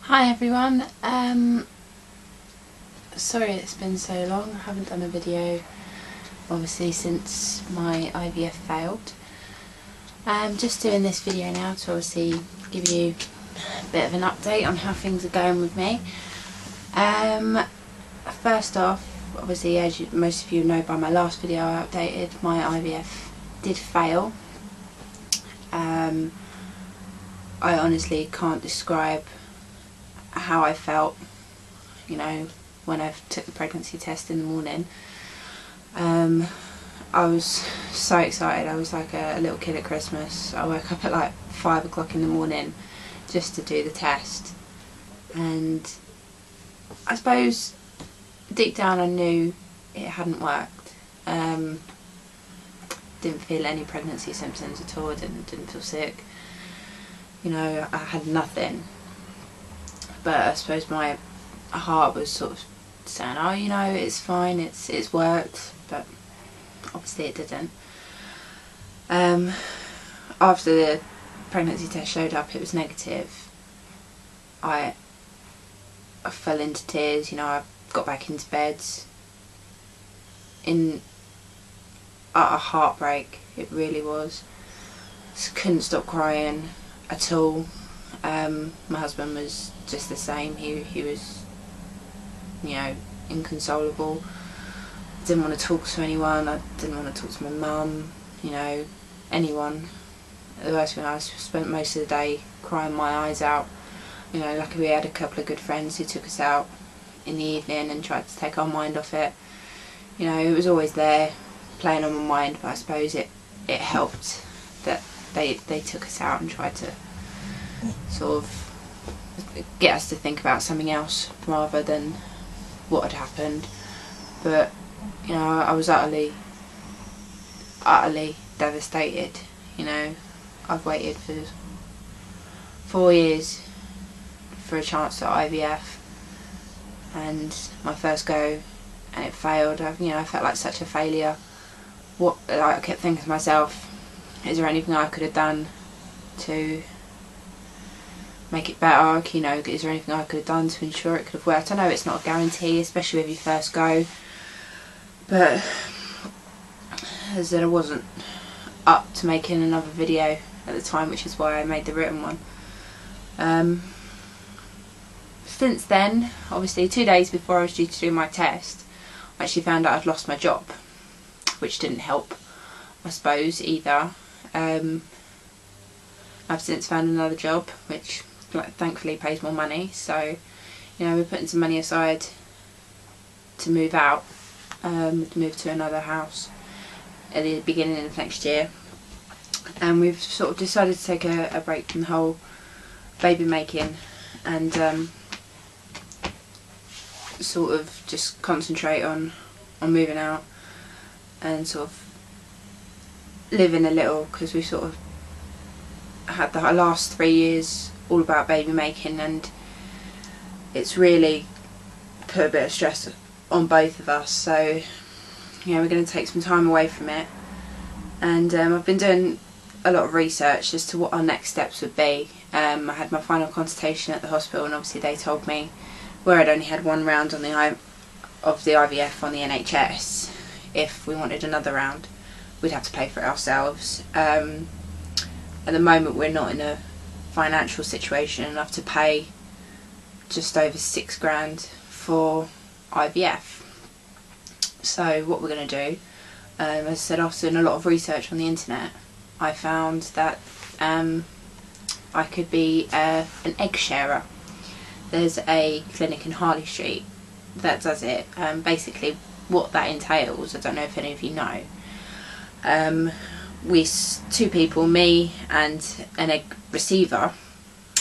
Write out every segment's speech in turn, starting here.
Hi everyone, sorry it's been so long. I haven't done a video obviously since my IVF failed. Just doing this video now to obviously give you a bit of an update on how things are going with me. First off, obviously as most of you know by my last video I updated, my IVF did fail. I honestly can't describe how I felt, you know, when I took the pregnancy test in the morning. I was so excited. I was like a little kid at Christmas. I woke up at like 5 o'clock in the morning just to do the test, and I suppose deep down I knew it hadn't worked. Didn't feel any pregnancy symptoms at all. Didn't feel sick. You know, I had nothing. But I suppose my heart was sort of saying, oh, you know, it's fine, it's worked, but obviously it didn't. After the pregnancy test showed up, it was negative. I fell into tears, you know. I got back into bed in utter heartbreak. It really was. Just couldn't stop crying at all. My husband was just the same. He was, you know, inconsolable. Didn't want to talk to anyone. I didn't want to talk to my mum, you know, anyone. The worst thing, I spent most of the day crying my eyes out. You know, luckily we had a couple of good friends who took us out in the evening and tried to take our mind off it. You know, it was always there, playing on my mind, but I suppose it helped that they took us out and tried to sort of get us to think about something else rather than what had happened. But you know, I was utterly devastated. You know, I've waited for 4 years for a chance at IVF, and my first go, and it failed. I felt like such a failure. I kept thinking to myself, is there anything I could have done to make it better? You know, is there anything I could have done to ensure it could have worked? I know it's not a guarantee, especially with your first go, but as I said, I wasn't up to making another video at the time, which is why I made the written one. Since then, obviously 2 days before I was due to do my test, I actually found out I'd lost my job, which didn't help, I suppose, either. I've since found another job which thankfully pays more money, so you know, we're putting some money aside to move out, move to another house at the beginning of next year, and we've sort of decided to take a break from the whole baby making and sort of just concentrate on moving out and sort of living a little, because we sort of had the last 3 years all about baby making, and it's really put a bit of stress on both of us. So you know, we're going to take some time away from it, and I've been doing a lot of research as to what our next steps would be. I had my final consultation at the hospital, and obviously they told me, where I'd only had one round of the IVF on the NHS, if we wanted another round we'd have to pay for it ourselves. At the moment we're not in a financial situation enough to pay just over £6,000 for IVF. So what we're going to do, as I said, after doing a lot of research on the internet, I found that I could be an egg sharer. There's a clinic in Harley Street that does it. Basically what that entails, I don't know if any of you know, two people, me and an egg receiver,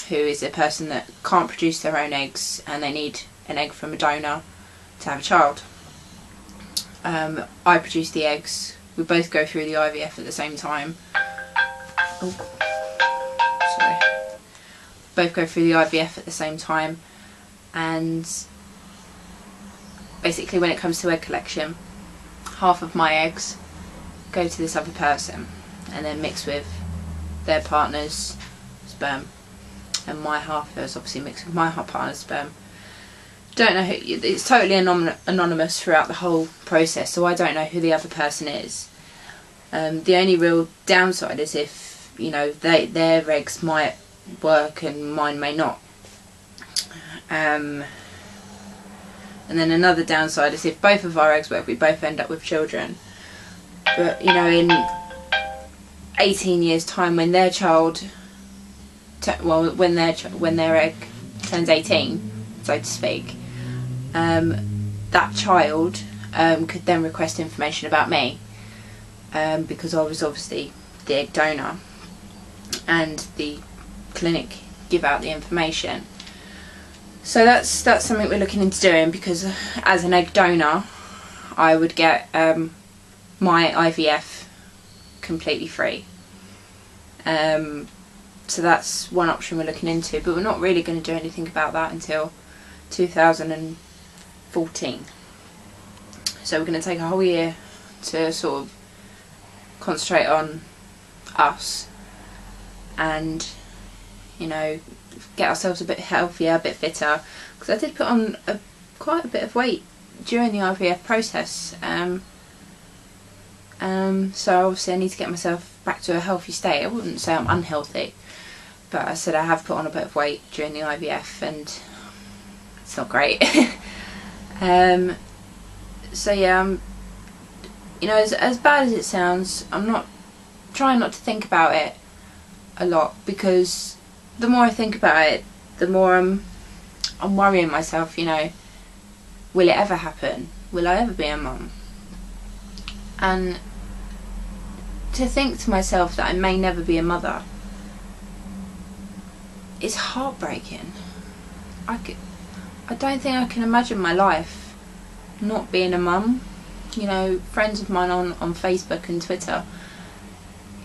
who is a person that can't produce their own eggs and they need an egg from a donor to have a child. I produce the eggs. We both go through the IVF at the same time. Both go through the IVF at the same time, and basically when it comes to egg collection, half of my eggs go to this other person and then mix with their partner's sperm. and my half was obviously mixed with my partner's sperm. Don't know who, it's totally anonymous throughout the whole process, so I don't know who the other person is. The only real downside is if, you know, their eggs might work and mine may not. And then another downside is if both of our eggs work, we both end up with children. But, you know, in 18 years time, when their child, when their egg turns 18, so to speak, that child could then request information about me, because I was obviously the egg donor, and the clinic give out the information. So that's something we're looking into doing, because as an egg donor I would get my IVF completely free. So that's one option we're looking into, but we're not really going to do anything about that until 2014. So we're going to take a whole year to sort of concentrate on us and, you know, get ourselves a bit healthier, a bit fitter, because I did put on quite a bit of weight during the IVF process. So obviously I need to get myself back to a healthy state. I wouldn't say I'm unhealthy, but I said I have put on a bit of weight during the IVF and it's not great. So yeah, you know, as bad as it sounds, I'm trying not to think about it a lot, because the more I think about it, the more I'm worrying myself, you know, will it ever happen? Will I ever be a mum? And to think to myself that I may never be a mother, it's heartbreaking. I don't think I can imagine my life not being a mum. You know, friends of mine on Facebook and Twitter,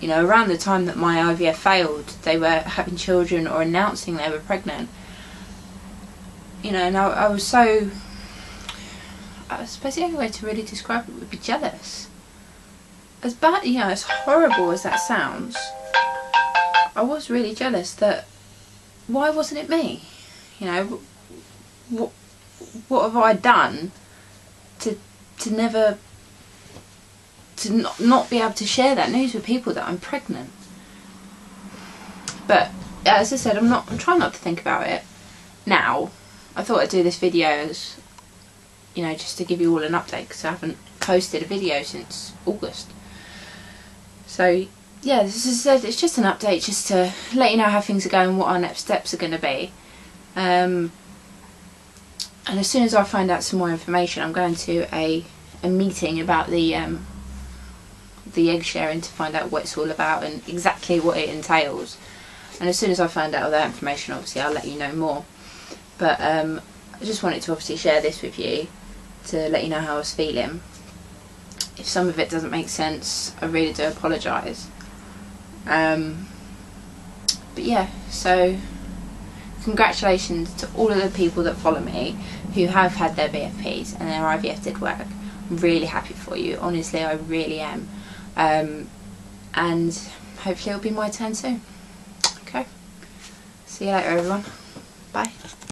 you know, around the time that my IVF failed, they were having children or announcing they were pregnant. You know, and I suppose the only way to really describe it would be jealous. As bad, you know, as horrible as that sounds, I was really jealous that, why wasn't it me? You know, what have I done to not be able to share that news with people that I'm pregnant? But as I said, I'm trying not to think about it now. I thought I'd do this video as, you know, just to give you all an update, because I haven't posted a video since August. So yeah, as I said, it's just an update, just to let you know how things are going, what our next steps are going to be. And as soon as I find out some more information, I'm going to a meeting about the egg sharing, to find out what it's all about and exactly what it entails. And as soon as I find out all that information, obviously I'll let you know more. But I just wanted to obviously share this with you to let you know how I was feeling. If some of it doesn't make sense, I really do apologise. But yeah, so congratulations to all of the people that follow me who have had their BFPs and their IVF did work. I'm really happy for you, honestly, I really am. And hopefully it'll be my turn soon. Okay, see you later everyone, bye.